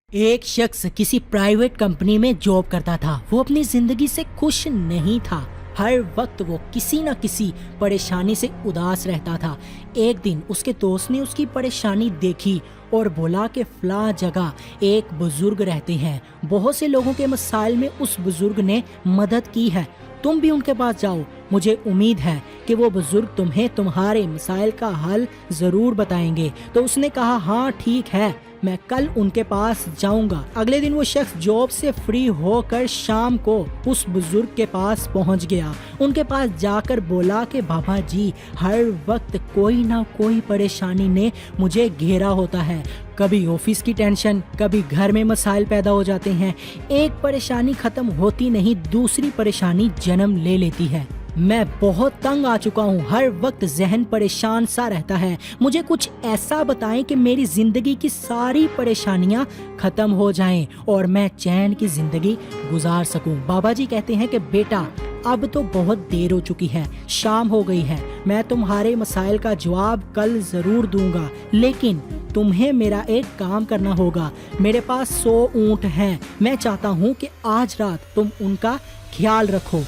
एक शख्स किसी प्राइवेट कंपनी में जॉब करता था। वो अपनी जिंदगी से खुश नहीं था। हर वक्त वो किसी न किसी परेशानी से उदास रहता था। एक दिन उसके दोस्त ने उसकी परेशानी देखी और बोला कि फला जगह एक बुजुर्ग रहते हैं। बहुत से लोगों के मसाइल में उस बुजुर्ग ने मदद की है। तुम भी उनके पास जाओ। मुझे उम्मीद है कि वो बुजुर्ग तुम्हें तुम्हारे मसाइल का हल जरूर बताएंगे। तो उसने कहा, हाँ ठीक है, मैं कल उनके पास जाऊंगा। अगले दिन वो शख्स जॉब से फ्री होकर शाम को उस बुजुर्ग के पास पहुंच गया। उनके पास जाकर बोला कि बाबा जी, हर वक्त कोई ना कोई परेशानी ने मुझे घेरा होता है। कभी ऑफिस की टेंशन, कभी घर में मसाइल पैदा हो जाते हैं। एक परेशानी खत्म होती नहीं, दूसरी परेशानी जन्म ले लेती है। मैं बहुत तंग आ चुका हूँ। हर वक्त जहन परेशान सा रहता है। मुझे कुछ ऐसा बताएं कि मेरी जिंदगी की सारी परेशानियाँ खत्म हो जाएं और मैं चैन की जिंदगी गुजार सकूं। बाबा जी कहते हैं कि बेटा, अब तो बहुत देर हो चुकी है, शाम हो गई है। मैं तुम्हारे मसाइल का जवाब कल जरूर दूंगा, लेकिन तुम्हें मेरा एक काम करना होगा। मेरे पास 100 ऊँट हैं। मैं चाहता हूँ कि आज रात तुम उनका ख्याल रखो।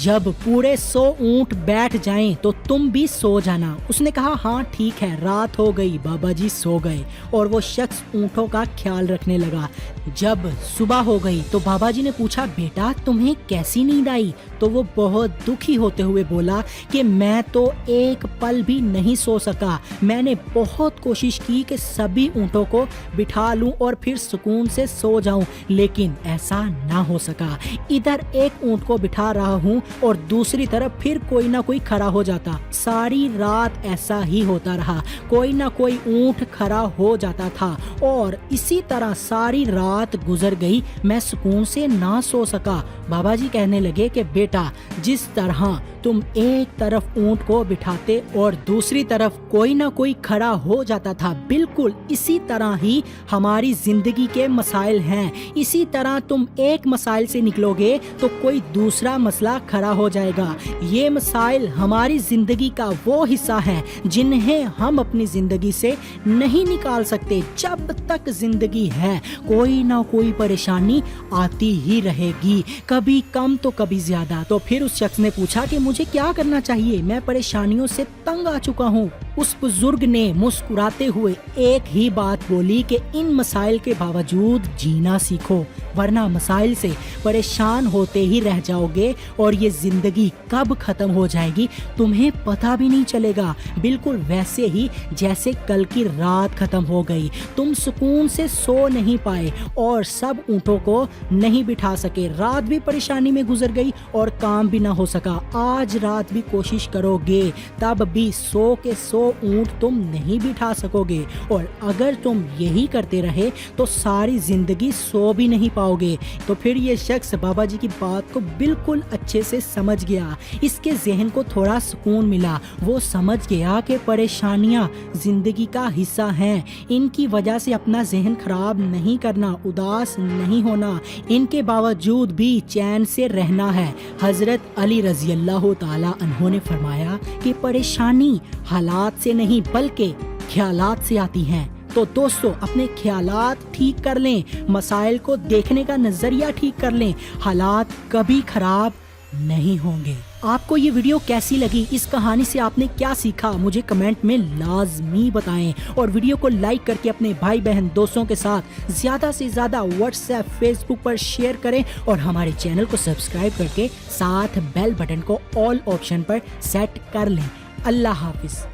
जब पूरे 100 ऊँट बैठ जाएं तो तुम भी सो जाना। उसने कहा, हाँ ठीक है। रात हो गई, बाबा जी सो गए और वो शख्स ऊँटों का ख्याल रखने लगा। जब सुबह हो गई तो बाबा जी ने पूछा, बेटा तुम्हें कैसी नींद आई? तो वो बहुत दुखी होते हुए बोला कि मैं तो एक पल भी नहीं सो सका। मैंने बहुत कोशिश की कि सभी ऊँटों को बिठा लूं और फिर सुकून से सो जाऊं, लेकिन ऐसा ना हो सका। इधर एक ऊँट को बिठा रहा हूँ और दूसरी तरफ फिर कोई ना कोई खड़ा हो जाता। सारी रात ऐसा ही होता रहा। कोई ना कोई ऊँट खड़ा हो जाता था और इसी तरह सारी रात गुजर गई। मैं सुकून से ना सो सका। बाबा जी कहने लगे कि बेटा, जिस तरह तुम एक तरफ ऊँट को बिठाते और दूसरी तरफ कोई ना कोई खड़ा हो जाता था, बिल्कुल इसी तरह ही हमारी जिंदगी के मसाइल हैं। इसी तरह तुम एक मसाइल से निकलोगे तो कोई दूसरा मसला खड़ा हो जाएगा। ये मसाइल हमारी जिंदगी का वो हिस्सा है जिन्हें हम अपनी जिंदगी से नहीं निकाल सकते। जब तक जिंदगी है, कोई ना कोई परेशानी आती ही रहेगी, कभी कम तो कभी ज्यादा। तो फिर उस शख्स ने पूछा कि मुझे क्या करना चाहिए? मैं परेशानियों से तंग आ चुका हूँ। उस बुजुर्ग ने मुस्कुराते हुए एक ही बात बोली कि इन मसाइल के बावजूद जीना सीखो, वरना मसाइल से परेशान होते ही रह जाओगे और ये जिंदगी कब खत्म हो जाएगी तुम्हें पता भी नहीं चलेगा। बिल्कुल वैसे ही जैसे कल की रात खत्म हो गई। तुम सुकून से सो नहीं पाए और सब ऊँटों को नहीं बिठा सके। रात भी परेशानी में गुजर गई और काम भी ना हो सका। आज रात भी कोशिश करोगे तब भी 100 के 100 ऊँट तुम नहीं बिठा सकोगे और अगर तुम यही करते रहे तो सारी जिंदगी सो भी नहीं पाओगे। तो फिर ये शख्स बाबा जी की बात को बिल्कुल अच्छे से समझ गया। इसके जहन को थोड़ा सुकून मिला। वो समझ गया कि परेशानियां जिंदगी का हिस्सा हैं। इनकी वजह से अपना जहन खराब नहीं करना, उदास नहीं होना, इनके बावजूद भी चैन से रहना है। हजरत अली रजी अल्लाह ताला अन्हो ने फरमाया कि परेशानी हालात से नहीं बल्कि ख्यालात से आती हैं। तो दोस्तों, अपने ख्यालात ठीक कर लें, मसाइल को देखने का नजरिया ठीक कर लें, हालात कभी खराब नहीं होंगे। आपको ये वीडियो कैसी लगी? इस कहानी से आपने क्या सीखा? मुझे कमेंट में लाजमी बताएं और वीडियो को लाइक करके अपने भाई बहन दोस्तों के साथ ज्यादा से ज्यादा व्हाट्सएप, फेसबुक पर शेयर करें और हमारे चैनल को सब्सक्राइब करके साथ बेल बटन को ऑल ऑप्शन पर सेट कर लें। अल्लाह हाफिज।